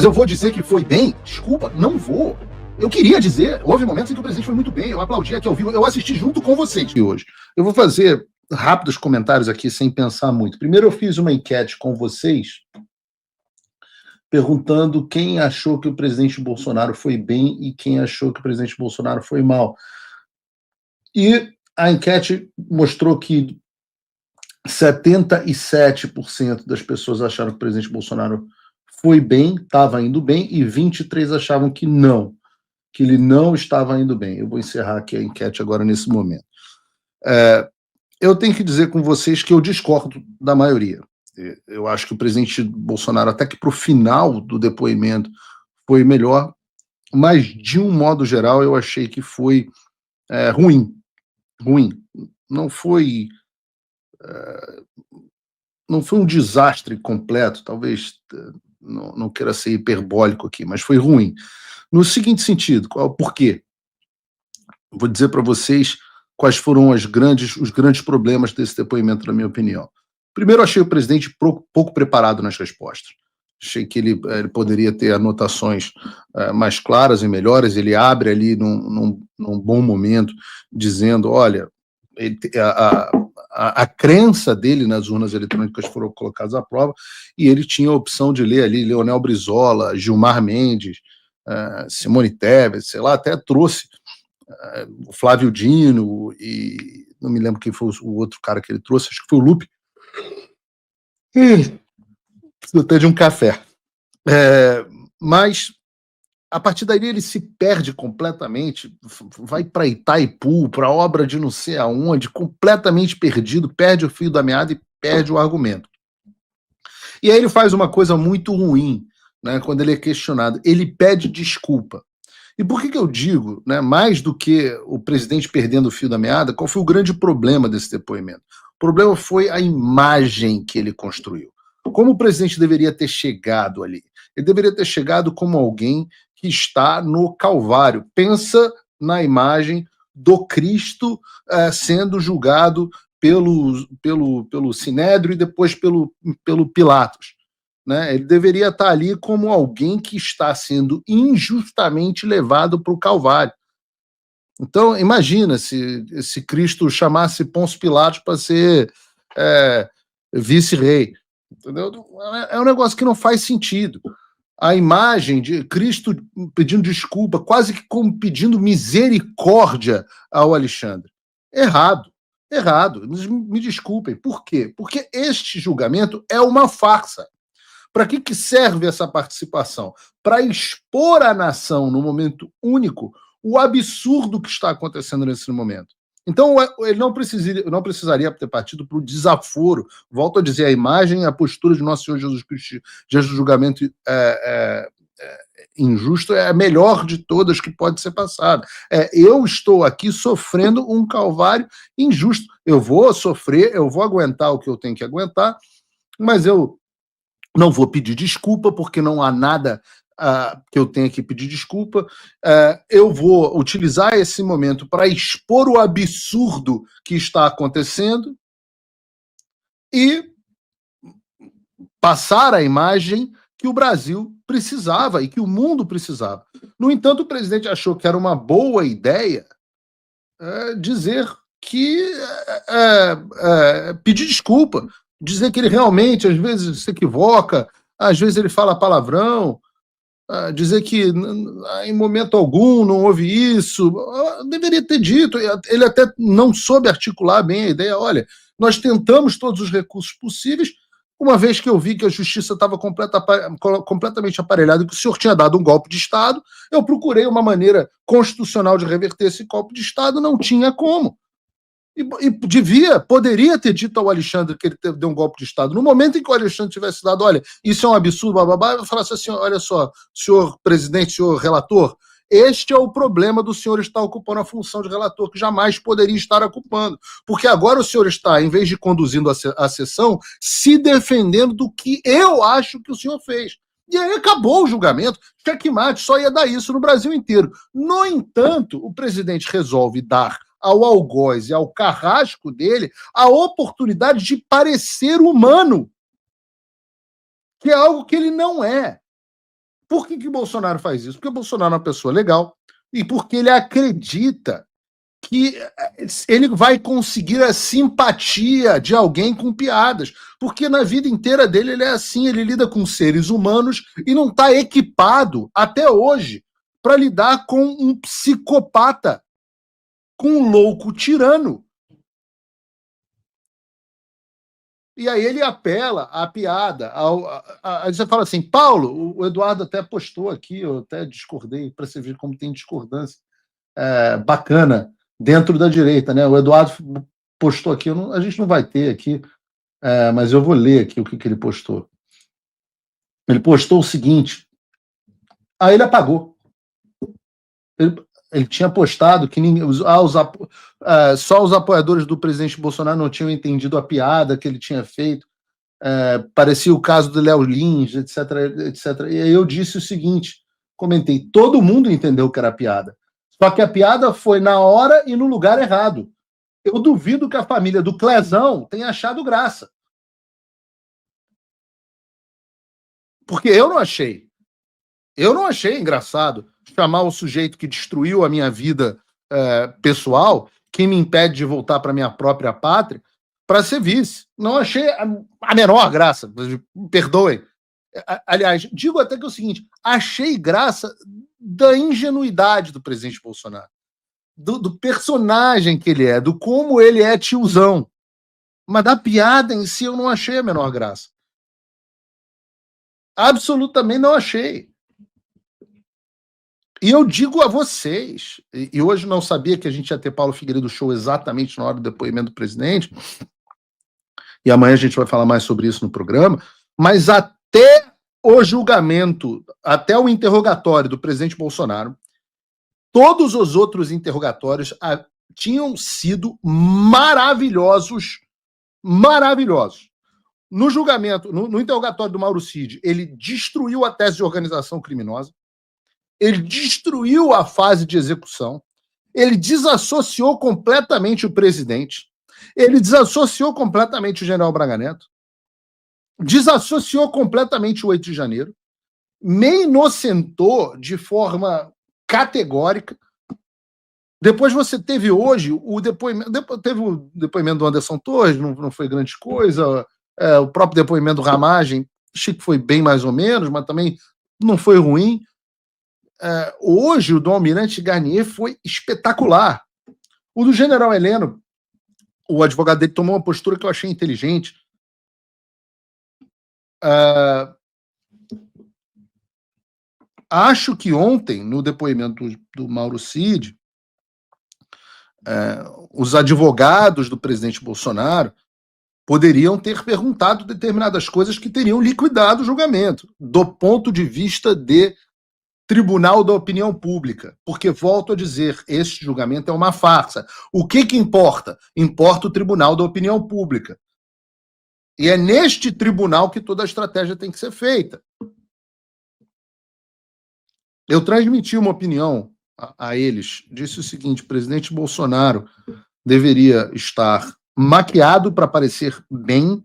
Mas eu vou dizer que foi bem? Desculpa, não vou. Eu queria dizer, houve momentos em que o presidente foi muito bem, eu aplaudi aqui ao vivo, eu assisti junto com vocês hoje. Eu vou fazer rápidos comentários aqui sem pensar muito. Primeiro eu fiz uma enquete com vocês perguntando quem achou que o presidente Bolsonaro foi bem e quem achou que o presidente Bolsonaro foi mal. E a enquete mostrou que 77% das pessoas acharam que o presidente Bolsonaro foi bem, estava indo bem, e 23% achavam que não, que ele não estava indo bem. Eu vou encerrar aqui a enquete agora nesse momento. Eu tenho que dizer com vocês que eu discordo da maioria. Eu acho que o presidente Bolsonaro, até que para o final do depoimento, foi melhor, mas de um modo geral eu achei que foi ruim. Não foi um desastre completo, talvez não queira ser hiperbólico aqui, mas foi ruim. No seguinte sentido, por quê? Vou dizer para vocês quais foram os grandes problemas desse depoimento, na minha opinião. Primeiro, achei o presidente pouco preparado nas respostas. Achei que ele poderia ter anotações mais claras e melhores. Ele abre ali num bom momento, dizendo, olha, a crença dele nas urnas eletrônicas foram colocadas à prova, e ele tinha a opção de ler ali Leonel Brizola, Gilmar Mendes, Simone Tebet, sei lá, até trouxe o Flávio Dino, e não me lembro quem foi o outro cara que ele trouxe, acho que foi o Lupe. Preciso até de um café. Mas a partir daí ele se perde completamente, vai para Itaipu, para obra de não sei aonde, completamente perdido, perde o fio da meada e perde o argumento. E aí ele faz uma coisa muito ruim, né, quando ele é questionado, ele pede desculpa. E por que eu digo, né, mais do que o presidente perdendo o fio da meada, qual foi o grande problema desse depoimento? O problema foi a imagem que ele construiu. Como o presidente deveria ter chegado ali? Ele deveria ter chegado como alguém que está no Calvário. Pensa na imagem do Cristo sendo julgado pelo Sinédrio e depois pelo Pilatos. Né? Ele deveria estar ali como alguém que está sendo injustamente levado para o Calvário. Então, imagina se Cristo chamasse Pôncio Pilatos para ser vice-rei. Entendeu? É um negócio que não faz sentido. A imagem de Cristo pedindo desculpa, quase que como pedindo misericórdia ao Alexandre. Errado. Me desculpem. Por quê? Porque este julgamento é uma farsa. Para que serve essa participação? Para expor à nação, no momento único, o absurdo que está acontecendo nesse momento. Então, ele não precisaria ter partido para o desaforo. Volto a dizer, a imagem e a postura de Nosso Senhor Jesus Cristo diante do julgamento injusto é a melhor de todas que pode ser passada. Eu estou aqui sofrendo um calvário injusto. Eu vou sofrer, eu vou aguentar o que eu tenho que aguentar, mas eu não vou pedir desculpa, porque não há nada que eu tenha que pedir desculpa. Eu vou utilizar esse momento para expor o absurdo que está acontecendo e passar a imagem que o Brasil precisava e que o mundo precisava. No entanto, o presidente achou que era uma boa ideia dizer que pedir desculpa, dizer que ele realmente, às vezes, se equivoca, às vezes ele fala palavrão, dizer que em momento algum não houve isso. Deveria ter dito. Ele até não soube articular bem a ideia. Olha, nós tentamos todos os recursos possíveis, uma vez que eu vi que a justiça estava completamente aparelhada e que o senhor tinha dado um golpe de Estado, eu procurei uma maneira constitucional de reverter esse golpe de Estado, não tinha como. E poderia ter dito ao Alexandre que ele deu um golpe de Estado. No momento em que o Alexandre tivesse dado, olha, isso é um absurdo, bababá, eu falasse assim, olha só, senhor presidente, senhor relator, este é o problema do senhor estar ocupando a função de relator, que jamais poderia estar ocupando. Porque agora o senhor está, em vez de conduzindo a sessão, se defendendo do que eu acho que o senhor fez. E aí acabou o julgamento, checkmate, só ia dar isso no Brasil inteiro. No entanto, o presidente resolve dar ao algoz e ao carrasco dele a oportunidade de parecer humano, que é algo que ele não é. Por que o Bolsonaro faz isso? Porque o Bolsonaro é uma pessoa legal e porque ele acredita que ele vai conseguir a simpatia de alguém com piadas, porque na vida inteira dele ele é assim, ele lida com seres humanos e não está equipado, até hoje, para lidar com um psicopata, com um louco tirano. E aí ele apela à piada. Aí você fala assim, Paulo, o Eduardo até postou aqui, eu até discordei, para você ver como tem discordância bacana dentro da direita, né? O Eduardo postou aqui, a gente não vai ter aqui, mas eu vou ler aqui o que ele postou. Ele postou o seguinte, aí ele apagou. Ele tinha postado que só os apoiadores do presidente Bolsonaro não tinham entendido a piada que ele tinha feito, parecia o caso do Léo Lins, etc, etc. E aí eu disse o seguinte, comentei, todo mundo entendeu que era piada, só que a piada foi na hora e no lugar errado. Eu duvido que a família do Clezão tenha achado graça. Porque eu não achei. Eu não achei engraçado chamar o sujeito que destruiu a minha vida pessoal, que me impede de voltar para minha própria pátria, para ser vice. Não achei a menor graça. Perdoem. Aliás, digo até que é o seguinte, achei graça da ingenuidade do presidente Bolsonaro. Do personagem que ele é, do como ele é tiozão. Mas da piada em si eu não achei a menor graça. Absolutamente não achei. E eu digo a vocês, e hoje não sabia que a gente ia ter Paulo Figueiredo Show exatamente na hora do depoimento do presidente, e amanhã a gente vai falar mais sobre isso no programa, mas até o julgamento, até o interrogatório do presidente Bolsonaro, todos os outros interrogatórios tinham sido maravilhosos. No julgamento, no interrogatório do Mauro Cid, ele destruiu a tese de organização criminosa, ele destruiu a fase de execução, ele desassociou completamente o presidente, ele desassociou completamente o general Braga Neto, desassociou completamente o 8 de janeiro, me inocentou de forma categórica. Depois você teve hoje o depoimento, teve o depoimento do Anderson Torres, não foi grande coisa, o próprio depoimento do Ramagem, achei que foi bem mais ou menos, mas também não foi ruim. Hoje o do Almirante Garnier foi espetacular. O do General Heleno, o advogado dele tomou uma postura que eu achei inteligente. Acho que ontem, no depoimento do Mauro Cid, os advogados do presidente Bolsonaro poderiam ter perguntado determinadas coisas que teriam liquidado o julgamento, do ponto de vista de Tribunal da Opinião Pública, porque, volto a dizer, este julgamento é uma farsa. O que importa? Importa o Tribunal da Opinião Pública. E é neste tribunal que toda a estratégia tem que ser feita. Eu transmiti uma opinião a eles, disse o seguinte, o presidente Bolsonaro deveria estar maquiado para parecer bem,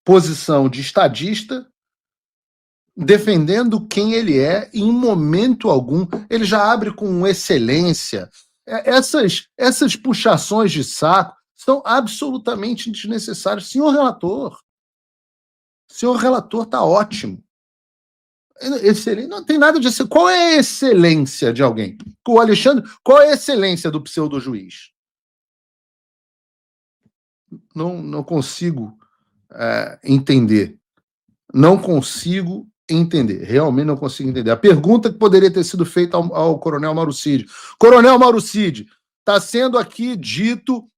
posição de estadista, defendendo quem ele é, e em momento algum ele já abre com excelência. Essas puxações de saco são absolutamente desnecessárias. Senhor relator está ótimo. Excelente, não tem nada disso. Qual é a excelência de alguém? O Alexandre, qual é a excelência do pseudo-juiz? Não consigo entender. Não consigo entender. Realmente não consigo entender. A pergunta que poderia ter sido feita ao Coronel Mauro Cid. Coronel Mauro Cid, está sendo aqui dito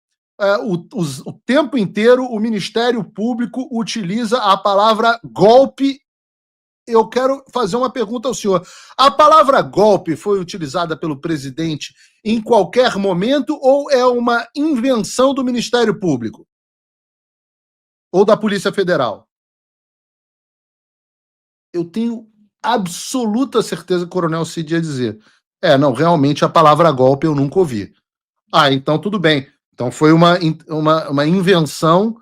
o tempo inteiro o Ministério Público utiliza a palavra golpe. Eu quero fazer uma pergunta ao senhor. A palavra golpe foi utilizada pelo presidente em qualquer momento ou é uma invenção do Ministério Público? Ou da Polícia Federal? Eu tenho absoluta certeza que o Coronel Cid ia dizer. Não, realmente a palavra golpe eu nunca ouvi. Então tudo bem. Então foi uma invenção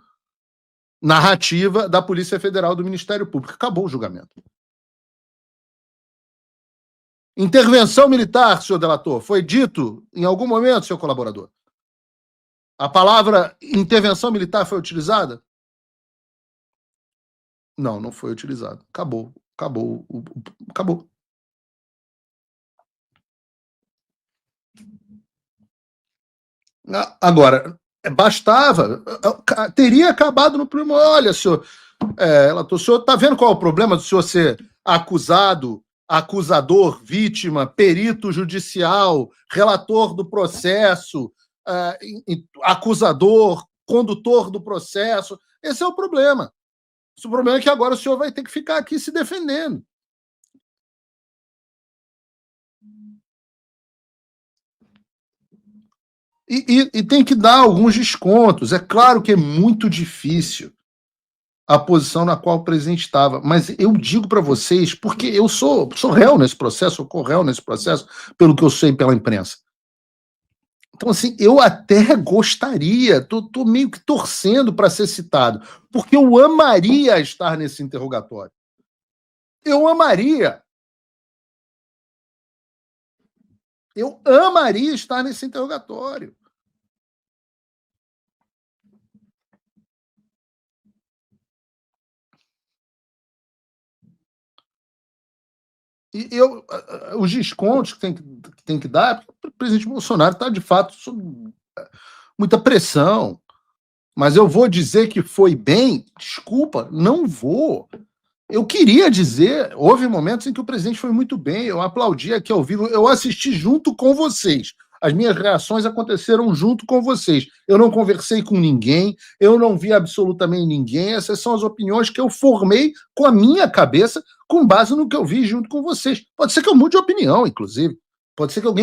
narrativa da Polícia Federal, do Ministério Público. Acabou o julgamento. Intervenção militar, senhor delator, foi dito em algum momento, seu colaborador? A palavra intervenção militar foi utilizada? Não, não foi utilizada. Acabou. Acabou. Agora, bastava, teria acabado no primeiro. Olha, senhor, o senhor está vendo qual é o problema do senhor ser acusado, acusador, vítima, perito judicial, relator do processo, acusador, condutor do processo? Esse é o problema. O problema é que agora o senhor vai ter que ficar aqui se defendendo. E tem que dar alguns descontos. É claro que é muito difícil a posição na qual o presidente estava, mas eu digo para vocês, porque eu sou réu nesse processo, sou co-réu nesse processo, pelo que eu sei pela imprensa. Então, assim, eu até gostaria, tô meio que torcendo para ser citado, porque eu amaria estar nesse interrogatório. Eu amaria estar nesse interrogatório. E os descontos que tem que dar, o presidente Bolsonaro está, de fato, sob muita pressão. Mas eu vou dizer que foi bem? Desculpa, não vou. Eu queria dizer, houve momentos em que o presidente foi muito bem, eu aplaudi aqui ao vivo, eu assisti junto com vocês. As minhas reações aconteceram junto com vocês. Eu não conversei com ninguém, eu não vi absolutamente ninguém. Essas são as opiniões que eu formei com a minha cabeça, com base no que eu vi junto com vocês. Pode ser que eu mude de opinião, inclusive. Pode ser que alguém